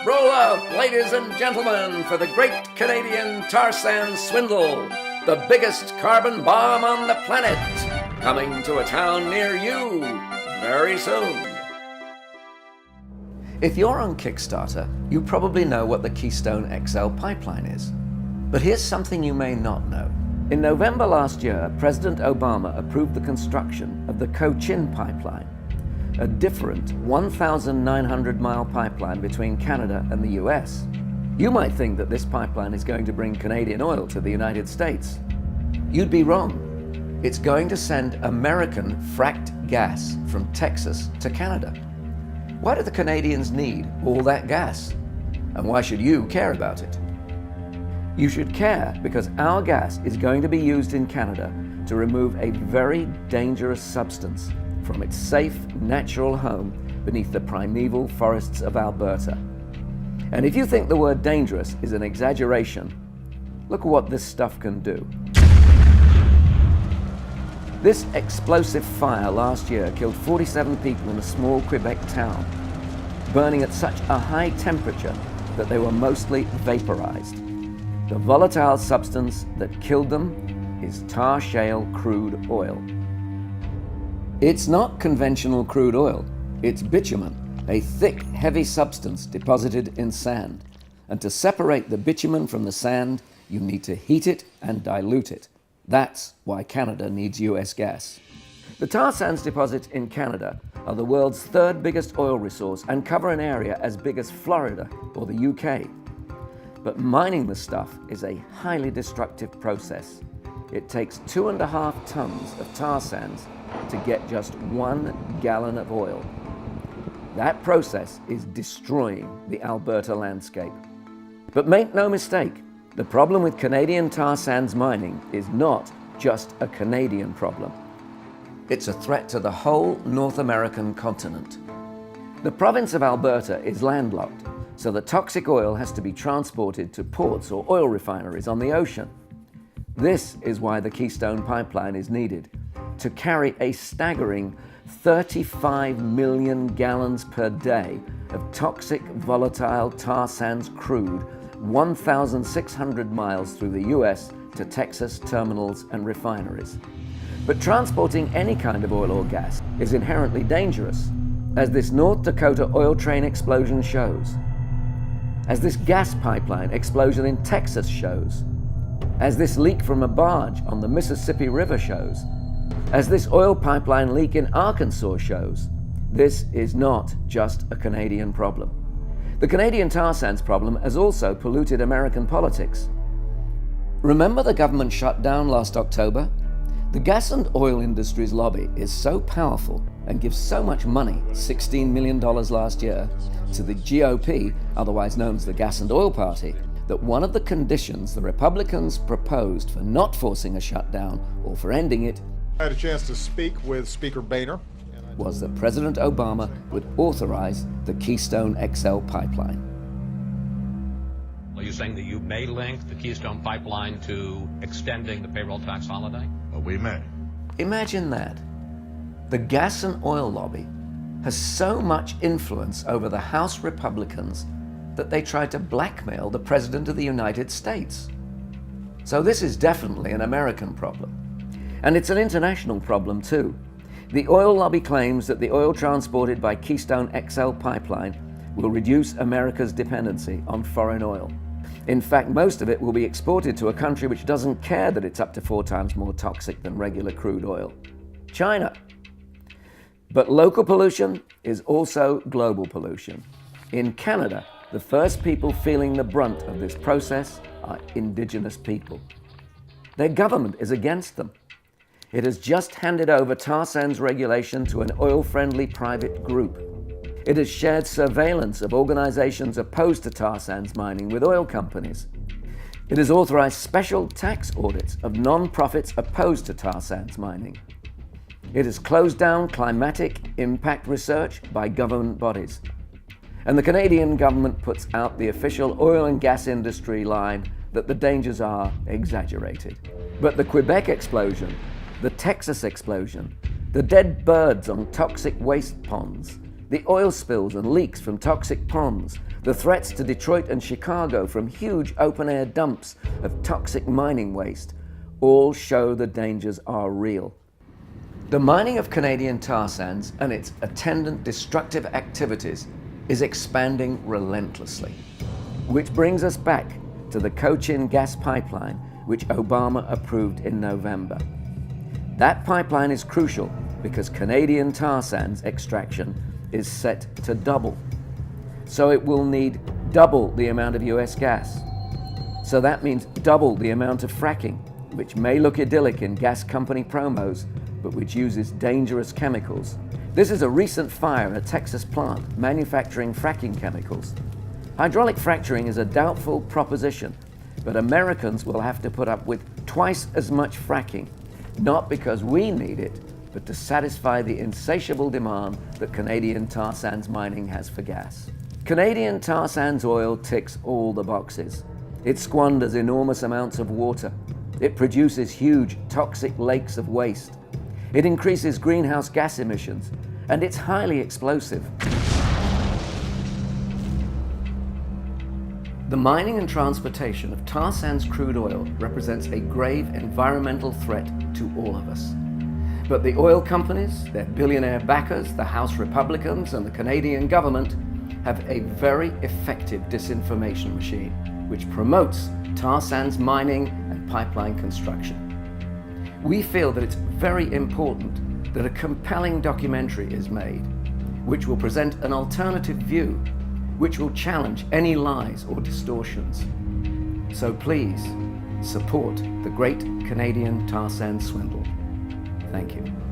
Roll out, ladies and gentlemen, for the great Canadian tar sands swindle, the biggest carbon bomb on the planet, coming to a town near you very soon. If you're on Kickstarter, you probably know what the Keystone XL pipeline is. But here's something you may not know. In November last year, President Obama approved the construction of the Cochin pipeline, a different 1,900-mile pipeline between Canada and the US. You might think that this pipeline is going to bring Canadian oil to the United States. You'd be wrong. It's going to send American fracked gas from Texas to Canada. Why do the Canadians need all that gas? And why should you care about it? You should care because our gas is going to be used in Canada to remove a very dangerous substance from its safe, natural home beneath the primeval forests of Alberta. And if you think the word dangerous is an exaggeration, look at what this stuff can do. This explosive fire last year killed 47 people in a small Quebec town, burning at such a high temperature that they were mostly vaporized. The volatile substance that killed them is tar shale crude oil. It's not conventional crude oil, it's bitumen, a thick, heavy substance deposited in sand. And to separate the bitumen from the sand, you need to heat it and dilute it. That's why Canada needs US gas. The tar sands deposits in Canada are the world's third biggest oil resource and cover an area as big as Florida or the UK. But mining the stuff is a highly destructive process. It takes 2.5 tons of tar sands to get just 1 gallon of oil. That process is destroying the Alberta landscape. But make no mistake, the problem with Canadian tar sands mining is not just a Canadian problem. It's a threat to the whole North American continent. The province of Alberta is landlocked, so the toxic oil has to be transported to ports or oil refineries on the ocean. This is why the Keystone Pipeline is needed, to carry a staggering 35 million gallons per day of toxic, volatile tar sands crude 1,600 miles through the US to Texas terminals and refineries. But transporting any kind of oil or gas is inherently dangerous, as this North Dakota oil train explosion shows, as this gas pipeline explosion in Texas shows, as this leak from a barge on the Mississippi River shows, as this oil pipeline leak in Arkansas shows. This is not just a Canadian problem. The Canadian tar sands problem has also polluted American politics. Remember the government shutdown last October? The gas and oil industry's lobby is so powerful and gives so much money, $16 million last year, to the GOP, otherwise known as the Gas and Oil Party, that one of the conditions the Republicans proposed for not forcing a shutdown or for ending it I had a chance to speak with Speaker Boehner. Was that President Obama would authorize the Keystone XL pipeline. Are you saying that you may link the Keystone pipeline to extending the payroll tax holiday? We may. Imagine that. The gas and oil lobby has so much influence over the House Republicans that they tried to blackmail the President of the United States. So this is definitely an American problem. And it's an international problem too. The oil lobby claims that the oil transported by Keystone XL pipeline will reduce America's dependency on foreign oil. In fact, most of it will be exported to a country which doesn't care that it's up to 4 times more toxic than regular crude oil, China. But local pollution is also global pollution. In Canada, the first people feeling the brunt of this process are Indigenous people. Their government is against them. It has just handed over tar sands regulation to an oil-friendly private group. It has shared surveillance of organizations opposed to tar sands mining with oil companies. It has authorized special tax audits of non-profits opposed to tar sands mining. It has closed down climatic impact research by government bodies. And the Canadian government puts out the official oil and gas industry line that the dangers are exaggerated. But the Quebec explosion, the Texas explosion, the dead birds on toxic waste ponds, The oil spills and leaks from toxic ponds, the threats to Detroit and Chicago from huge open-air dumps of toxic mining waste, all show the dangers are real. The mining of Canadian tar sands and its attendant destructive activities is expanding relentlessly. Which brings us back to the Cochin gas pipeline, which Obama approved in November. That pipeline is crucial because Canadian tar sands extraction is set to double. So it will need double the amount of US gas. So that means double the amount of fracking, which may look idyllic in gas company promos, but which uses dangerous chemicals. This is a recent fire in a Texas plant manufacturing fracking chemicals. Hydraulic fracturing is a doubtful proposition, but Americans will have to put up with twice as much fracking, not because we need it, but to satisfy the insatiable demand that Canadian tar sands mining has for gas. Canadian tar sands oil ticks all the boxes. It squanders enormous amounts of water. It produces huge toxic lakes of waste. It increases greenhouse gas emissions, and it's highly explosive. The mining and transportation of tar sands crude oil represents a grave environmental threat to all of us. But the oil companies, their billionaire backers, the House Republicans, and the Canadian government have a very effective disinformation machine which promotes tar sands mining and pipeline construction. We feel that it's very important that a compelling documentary is made which will present an alternative view, which will challenge any lies or distortions. So please support the great Canadian tar sands swindle. Thank you.